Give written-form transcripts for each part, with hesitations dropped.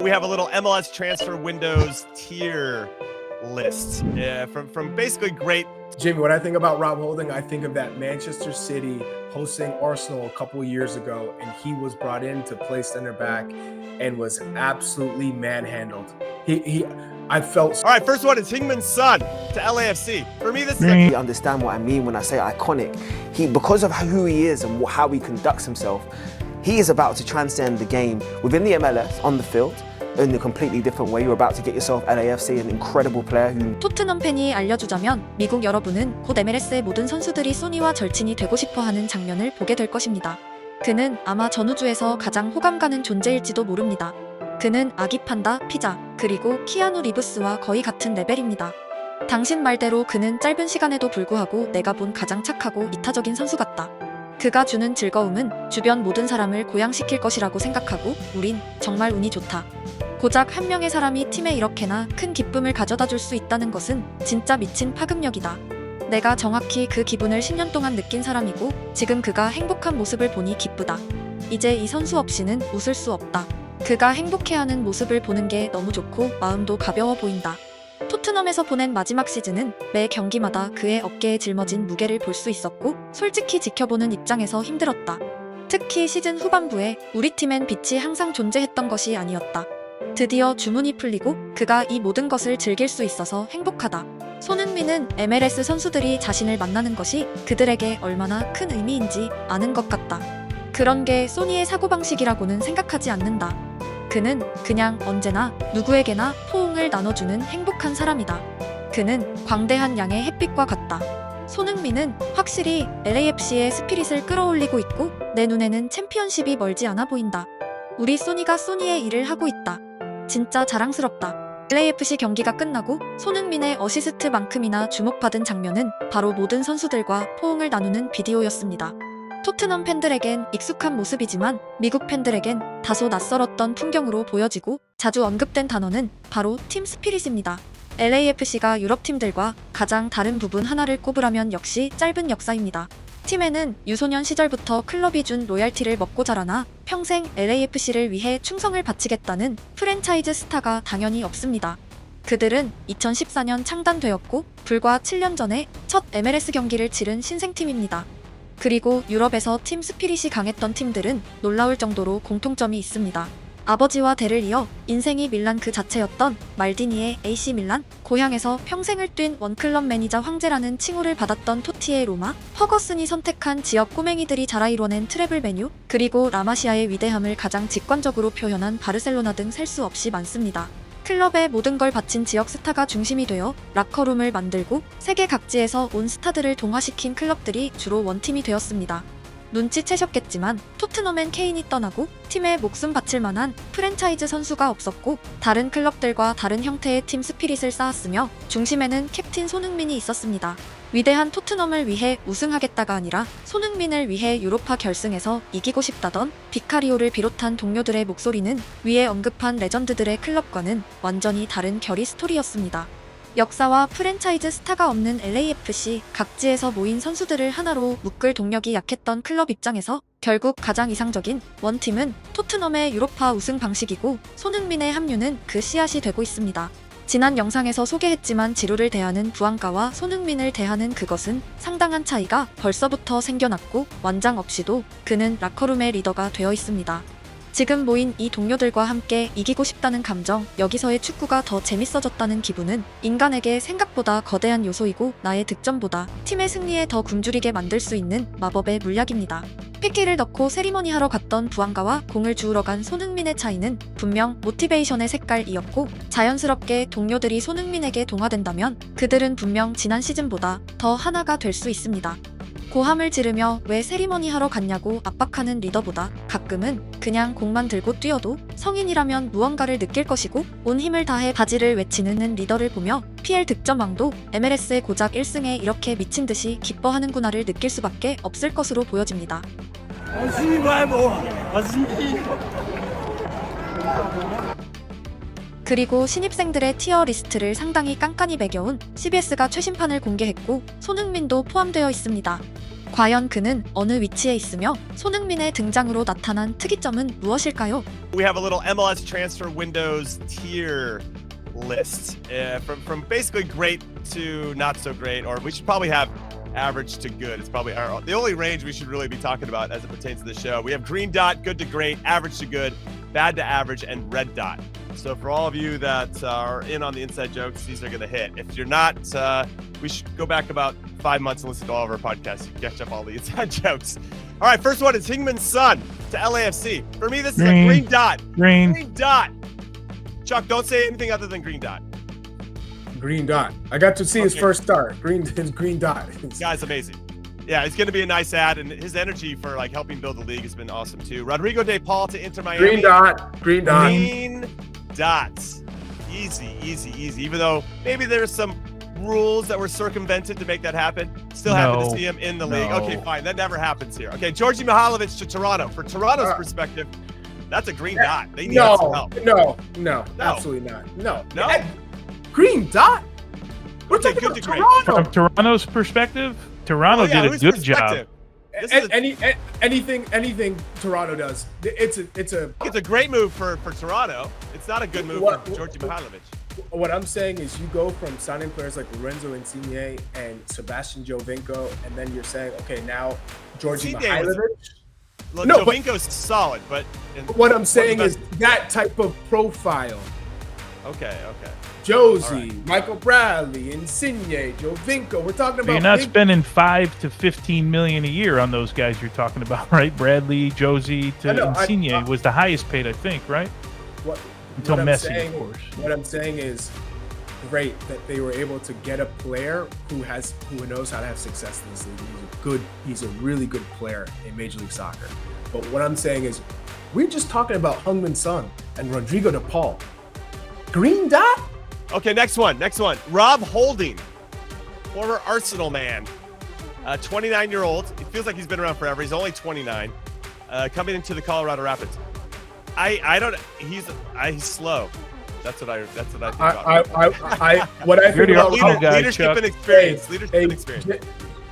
We have a little MLS transfer windows tier list, yeah, from basically great. Jimmy, when I think about Rob Holding, I think of that Manchester City hosting Arsenal a couple years ago, and he was brought in to play center back and was absolutely manhandled. I felt. All right, first one is Heung-min Son to LAFC. For me, this is You understand what I mean when I say iconic. Because of who he is and how he conducts himself, he is about to transcend the game within the MLS on the field in a completely different way. You're about to get yourself LAFC, an incredible player who. 토트넘 팬이 알려주자면 미국 여러분은 곧 MLS의 모든 선수들이 소니와 절친이 되고 싶어하는 장면을 보게 될 것입니다. 그는 아마 전우주에서 가장 호감 가는 존재일지도 모릅니다. 그는 아기 판다, 피자, 그리고 키아누 리브스와 거의 같은 레벨입니다. 당신 말대로 그는 짧은 시간에도 불구하고 내가 본 가장 착하고 이타적인 선수 같다. 그가 주는 즐거움은 주변 모든 사람을 고양시킬 것이라고 생각하고 우린 정말 운이 좋다. 고작 한 명의 사람이 팀에 이렇게나 큰 기쁨을 가져다 줄 수 있다는 것은 진짜 미친 파급력이다. 내가 정확히 그 기분을 10년 동안 느낀 사람이고 지금 그가 행복한 모습을 보니 기쁘다. 이제 이 선수 없이는 웃을 수 없다. 그가 행복해하는 모습을 보는 게 너무 좋고 마음도 가벼워 보인다. 토트넘에서 보낸 마지막 시즌은 매 경기마다 그의 어깨에 짊어진 무게를 볼 수 있었고 솔직히 지켜보는 입장에서 힘들었다. 특히 시즌 후반부에 우리 팀엔 빛이 항상 존재했던 것이 아니었다. 드디어 주문이 풀리고 그가 이 모든 것을 즐길 수 있어서 행복하다. 손흥민은 MLS 선수들이 자신을 만나는 것이 그들에게 얼마나 큰 의미인지 아는 것 같다. 그런 게 소니의 사고방식이라고는 생각하지 않는다. 그는 그냥 언제나 누구에게나 포옹을 나눠주는 행복한 사람이다. 그는 광대한 양의 햇빛과 같다. 손흥민은 확실히 LAFC의 스피릿을 끌어올리고 있고 내 눈에는 챔피언십이 멀지 않아 보인다. 우리 소니가 소니의 일을 하고 있다. 진짜 자랑스럽다. LAFC 경기가 끝나고 손흥민의 어시스트만큼이나 주목받은 장면은 바로 모든 선수들과 포옹을 나누는 비디오였습니다. 토트넘 팬들에겐 익숙한 모습이지만 미국 팬들에겐 다소 낯설었던 풍경으로 보여지고 자주 언급된 단어는 바로 팀 스피릿입니다. LAFC가 유럽팀들과 가장 다른 부분 하나를 꼽으라면 역시 짧은 역사입니다. 팀에는 유소년 시절부터 클럽이 준 로얄티를 먹고 자라나 평생 LAFC를 위해 충성을 바치겠다는 프랜차이즈 스타가 당연히 없습니다. 그들은 2014년 창단되었고 불과 7년 전에 첫 MLS 경기를 치른 신생팀입니다. 그리고 유럽에서 팀 스피릿이 강했던 팀들은 놀라울 정도로 공통점이 있습니다. 아버지와 대를 이어 인생이 밀란 그 자체였던 말디니의 AC 밀란, 고향에서 평생을 뛴 원클럽 매니저 황제라는 칭호를 받았던 토티의 로마, 퍼거슨이 선택한 지역 꼬맹이들이 자라 이뤄낸 트래블 메뉴, 그리고 라마시아의 위대함을 가장 직관적으로 표현한 바르셀로나 등 셀 수 없이 많습니다. 클럽에 모든 걸 바친 지역 스타가 중심이 되어 라커룸을 만들고 세계 각지에서 온 스타들을 동화시킨 클럽들이 주로 원팀이 되었습니다. 눈치채셨겠지만 토트넘엔 케인이 떠나고 팀에 목숨 바칠 만한 프랜차이즈 선수가 없었고 다른 클럽들과 다른 형태의 팀 스피릿을 쌓았으며 중심에는 캡틴 손흥민이 있었습니다. 위대한 토트넘을 위해 우승하겠다가 아니라 손흥민을 위해 유로파 결승에서 이기고 싶다던 비카리오를 비롯한 동료들의 목소리는 위에 언급한 레전드들의 클럽과는 완전히 다른 결의 스토리였습니다. 역사와 프랜차이즈 스타가 없는 LAFC, 각지에서 모인 선수들을 하나로 묶을 동력이 약했던 클럽 입장에서 결국 가장 이상적인 원팀은 토트넘의 유로파 우승 방식이고 손흥민의 합류는 그 씨앗이 되고 있습니다. 지난 영상에서 소개했지만 지루를 대하는 부안가와 손흥민을 대하는 그것은 상당한 차이가 벌써부터 생겨났고 완장 없이도 그는 라커룸의 리더가 되어 있습니다. 지금 모인 이 동료들과 함께 이기고 싶다는 감정, 여기서의 축구가 더 재밌어졌다는 기분은 인간에게 생각보다 거대한 요소이고 나의 득점보다 팀의 승리에 더 굶주리게 만들 수 있는 마법의 물약입니다. 패키를 넣고 세리머니 하러 갔던 부안가와 공을 주우러 간 손흥민의 차이는 분명 모티베이션의 색깔이었고 자연스럽게 동료들이 손흥민에게 동화된다면 그들은 분명 지난 시즌보다 더 하나가 될 수 있습니다. 고함을 지르며 왜 세리머니 하러 갔냐고 압박하는 리더보다 가끔은 그냥 공만 들고 뛰어도 성인이라면 무언가를 느낄 것이고 온 힘을 다해 바지를 외치는 리더를 보며 PL 득점왕도 MLS의 고작 1승에 이렇게 미친 듯이 기뻐하는구나를 느낄 수밖에 없을 것으로 보여집니다. 그리고 신입생들의 티어 리스트를 상당히 깐깐히 매겨온 CBS가 최신판을 공개했고 손흥민도 포함되어 있습니다. 과연 그는 어느 위치에 있으며 손흥민의 등장으로 나타난 특이점은 무엇일까요? We have a little MLS transfer windows tier list from basically great to not so great, or we should probably have average to good. It's probably the only range we should really be talking about as it pertains to the show. We have green dot, good to great, average to good, bad to average, and red dot. So for all of you that are in on the inside jokes, these are going to hit. If you're not, we should go back about 5 months and listen to all of our podcasts. You can catch up all the inside jokes. All right, first one is Heung-min Son to LAFC. For me, this is a green dot. Green dot. Chuck, don't say anything other than green dot. Green dot. I got to see his first start. Green dot. Guy's amazing. Yeah, it's going to be a nice ad, and his energy for like helping build the league has been awesome too. Rodrigo De Paul to Inter Miami. Green dot. Green dot. Green dots. Easy, easy, easy. Even though maybe there's some rules that were circumvented to make that happen. Still happy to see him in the league. Okay, fine. That never happens here. Okay, Georgi Mihailovic to Toronto. For Toronto's perspective, that's a green dot. They need some help. No, absolutely not. No. Green dot? We're Okay, talking good about to great. Toronto. From Toronto's perspective, Toronto did a whose good job. perspective? Anything Toronto does, it's It's a great move for Toronto. It's not a good move for Georgi Mihailovic. what I'm saying is you go from signing players like Lorenzo Insigne and Sebastian Giovinco, and then you're saying, okay, now Georgi Insigne was- Mihailovic. Look, No, but- Jovinko's solid, but What I'm saying What's is the that type of profile. okay. Josie, Michael Bradley, Insigne, Giovinco. We're talking about You're not big- spending $5 to $15 million a year on those guys you're talking about, right? Bradley, Josie to I know, Insigne was the highest paid, I think, right? What, Until what I'm Messi, saying, of course. What I'm saying is great that they were able to get a player who knows how to have success in this league. He's a really good player in Major League Soccer. But what I'm saying is we're just talking about Heung-min Son and Rodrigo De Paul. Green dot? Okay, next one. Rob Holding, former Arsenal man, 29-year-old. It feels like he's been around forever. He's only 29, coming into the Colorado Rapids. He's slow. That's what I think about. What I You're think the about Arsenal guy, leadership Chuck. and experience.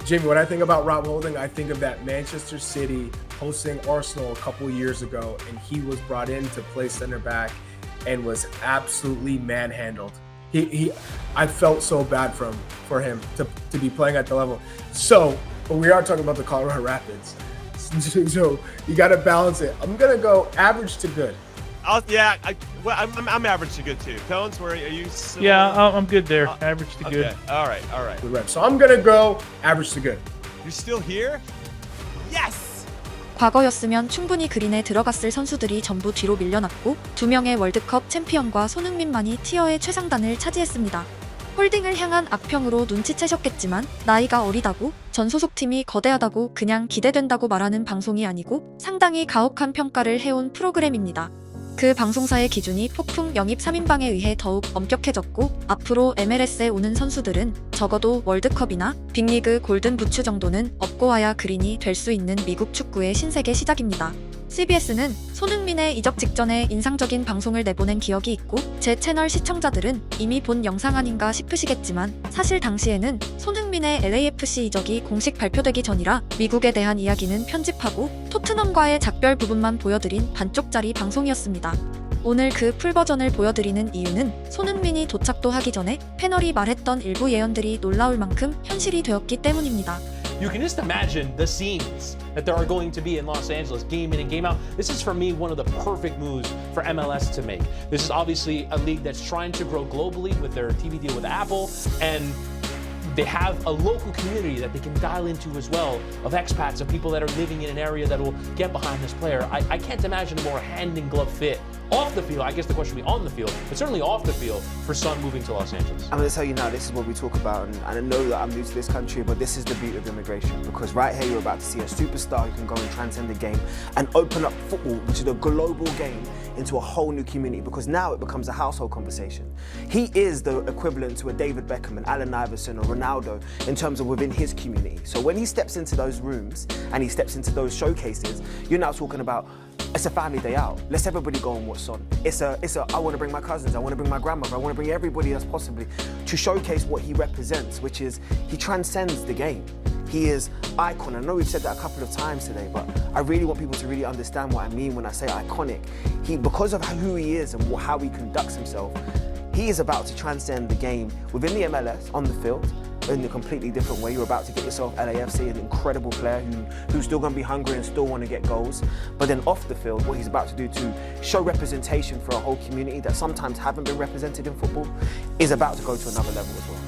Jimmy, when I think about Rob Holding, I think of that Manchester City hosting Arsenal a couple years ago, and he was brought in to play center back and was absolutely manhandled. I felt so bad for him to be playing at the level. So, but we are talking about the Colorado Rapids, so you got to balance it. I'm gonna go average to good. I'm average to good too. Cones, where are you? Similar? Yeah, I'm good there. Average to good. Okay. All right. So I'm gonna go average to good. You're still here? Yes. 과거였으면 충분히 그린에 들어갔을 선수들이 전부 뒤로 밀려났고 2명의 월드컵 챔피언과 손흥민만이 티어의 최상단을 차지했습니다. 홀딩을 향한 악평으로 눈치채셨겠지만 나이가 어리다고 전 소속팀이 거대하다고 그냥 기대된다고 말하는 방송이 아니고 상당히 가혹한 평가를 해온 프로그램입니다. 그 방송사의 기준이 폭풍 영입 3인방에 의해 더욱 엄격해졌고 앞으로 MLS에 오는 선수들은 적어도 월드컵이나 빅리그 골든 부츠 정도는 업고 와야 그린이 될 수 있는 미국 축구의 신세계 시작입니다. CBS는 손흥민의 이적 직전에 인상적인 방송을 내보낸 기억이 있고 제 채널 시청자들은 이미 본 영상 아닌가 싶으시겠지만 사실 당시에는 손흥민의 LAFC 이적이 공식 발표되기 전이라 미국에 대한 이야기는 편집하고 토트넘과의 작별 부분만 보여드린 반쪽짜리 방송이었습니다. 오늘 그 풀버전을 보여드리는 이유는 손흥민이 도착도 하기 전에 패널이 말했던 일부 예언들이 놀라울 만큼 현실이 되었기 때문입니다. You can just imagine the scenes that there are going to be in Los Angeles, game in and game out. This is, for me, one of the perfect moves for MLS to make. This is obviously a league that's trying to grow globally with their TV deal with Apple, and they have a local community that they can dial into as well, of expats, of people that are living in an area that will get behind this player. I can't imagine a more hand-in-glove fit off the field. I guess the question would be on the field, but certainly off the field for Son moving to Los Angeles. I'm going to tell you now, this is what we talk about, and I know that I'm new to this country, but this is the beauty of immigration, because right here you're about to see a superstar who can go and transcend the game and open up football, which is a global game, into a whole new community, because now it becomes a household conversation. He is the equivalent to a David Beckham and Allen Iverson or Ronaldo in terms of within his community. So when he steps into those rooms and he steps into those showcases, you're now talking about it's a family day out. Let's everybody go and watch Son. It's a I want to bring my cousins, I want to bring my grandmother, I want to bring everybody else possibly to showcase what he represents, which is he transcends the game. He is icon. I know we've said that a couple of times today, but I really want people to really understand what I mean when I say iconic. Because of who he is and how he conducts himself, he is about to transcend the game within the MLS, on the field, in a completely different way. You're about to get yourself LAFC, an incredible player who's still going to be hungry and still want to get goals. But then off the field, what he's about to do to show representation for a whole community that sometimes haven't been represented in football is about to go to another level as well.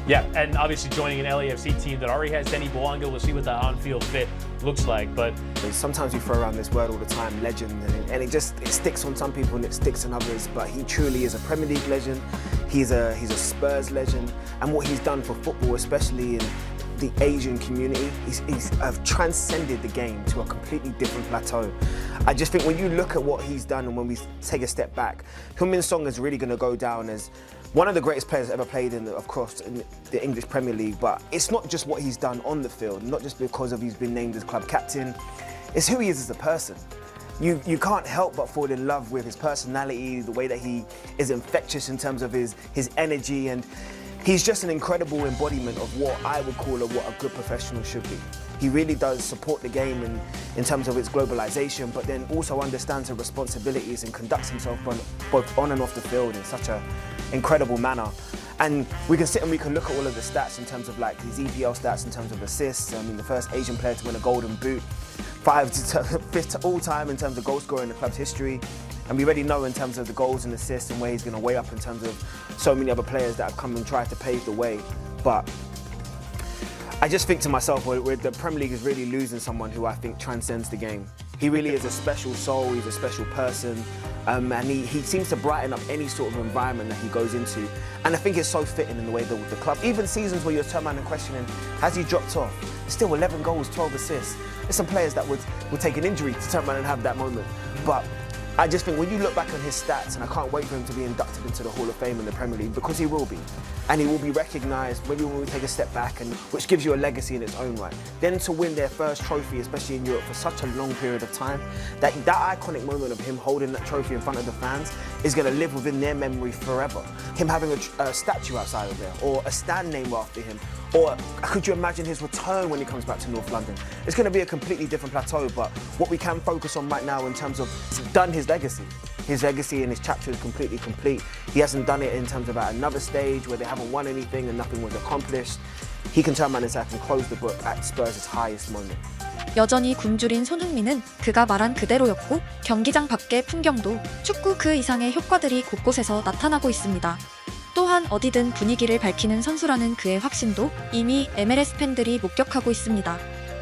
Yeah, and obviously joining an LAFC team that already has Denny Bouanga, we'll see what that on-field fit looks like. But sometimes we throw around this word all the time, legend, and it sticks on some people and it sticks on others. But he truly is a Premier League legend. He's a Spurs legend, and what he's done for football, especially in the Asian community, he's transcended the game to a completely different plateau. I just think when you look at what he's done and when we take a step back, Heung-min Son is really going to go down as one of the greatest players ever played in the English Premier League. But it's not just what he's done on the field, not just because he's been named as club captain, it's who he is as a person. You can't help but fall in love with his personality, the way that he is infectious in terms of his energy, and he's just an incredible embodiment of what I would call what a good professional should be. He really does support the game in terms of its globalization, but then also understands the responsibilities and conducts himself both on and off the field in such an incredible manner. And we can sit and we can look at all of the stats in terms of like his EPL stats in terms of assists. I mean, the first Asian player to win a Golden Boot, 5th to all time in terms of goal scorer in the club's history. And we already know in terms of the goals and assists and where he's going to weigh up in terms of so many other players that have come and tried to pave the way. But I just think to myself, the Premier League is really losing someone who I think transcends the game. He really is a special soul, he's a special person, and he seems to brighten up any sort of environment that he goes into. And I think it's so fitting in the way that the club, even seasons where you're turning around and questioning, has he dropped off? Still 11 goals, 12 assists. There's some players that would take an injury to turn around and have that moment. But I just think when you look back on his stats, and I can't wait for him to be inducted into the Hall of Fame in the Premier League, because he will be. And he will be recognised maybe when we take a step back, and which gives you a legacy in its own right. Then to win their first trophy, especially in Europe, for such a long period of time, that iconic moment of him holding that trophy in front of the fans is going to live within their memory forever. Him having a statue outside of there, or a stand named after him, or could you imagine his return when he comes back to North London? It's going to be a completely different plateau, but what we can focus on right now in terms of done his legacy. His legacy and his chapter is completely complete. He hasn't done it in terms of at another stage where they haven't won anything and nothing was accomplished. He can turn around and say, I can close the book at Spurs' highest moment. 여전히 굶주린 손흥민은 그가 말한 그대로였고, 경기장 밖의 풍경도 축구 그 이상의 효과들이 곳곳에서 나타나고 있습니다. 또한 어디든 분위기를 밝히는 선수라는 그의 확신도 이미 MLS 팬들이 목격하고 있습니다.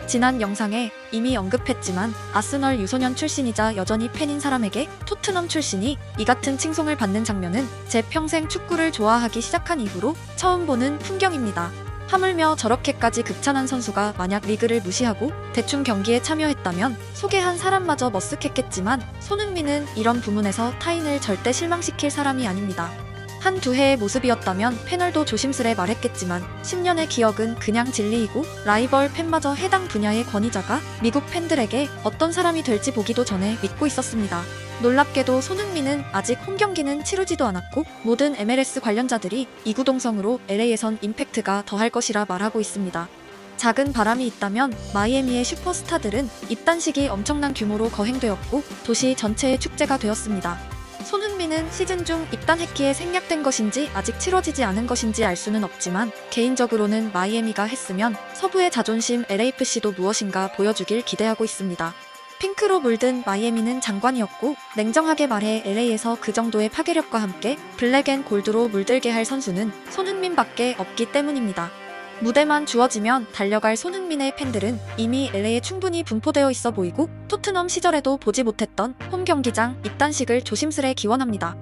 지난 영상에 이미 언급했지만 아스널 유소년 출신이자 여전히 팬인 사람에게 토트넘 출신이 이 같은 칭송을 받는 장면은 제 평생 축구를 좋아하기 시작한 이후로 처음 보는 풍경입니다. 하물며 저렇게까지 극찬한 선수가 만약 리그를 무시하고 대충 경기에 참여했다면 소개한 사람마저 머쓱했겠지만 손흥민은 이런 부문에서 타인을 절대 실망시킬 사람이 아닙니다. 한두 해의 모습이었다면 패널도 조심스레 말했겠지만 10년의 기억은 그냥 진리이고 라이벌 팬마저 해당 분야의 권위자가 미국 팬들에게 어떤 사람이 될지 보기도 전에 믿고 있었습니다. 놀랍게도 손흥민은 아직 홈경기는 치르지도 않았고 모든 MLS 관련자들이 이구동성으로 LA에선 임팩트가 더할 것이라 말하고 있습니다. 작은 바람이 있다면 마이애미의 슈퍼스타들은 입단식이 엄청난 규모로 거행되었고 도시 전체의 축제가 되었습니다. 손흥민은 시즌 중 입단했기에 생략된 것인지 아직 치러지지 않은 것인지 알 수는 없지만 개인적으로는 마이애미가 했으면 서부의 자존심 LAFC도 무엇인가 보여주길 기대하고 있습니다. 핑크로 물든 마이애미는 장관이었고 냉정하게 말해 LA에서 그 정도의 파괴력과 함께 블랙 앤 골드로 물들게 할 선수는 손흥민밖에 없기 때문입니다. 무대만 주어지면 달려갈 손흥민의 팬들은 이미 LA에 충분히 분포되어 있어 보이고 토트넘 시절에도 보지 못했던 홈 경기장 입단식을 조심스레 기원합니다.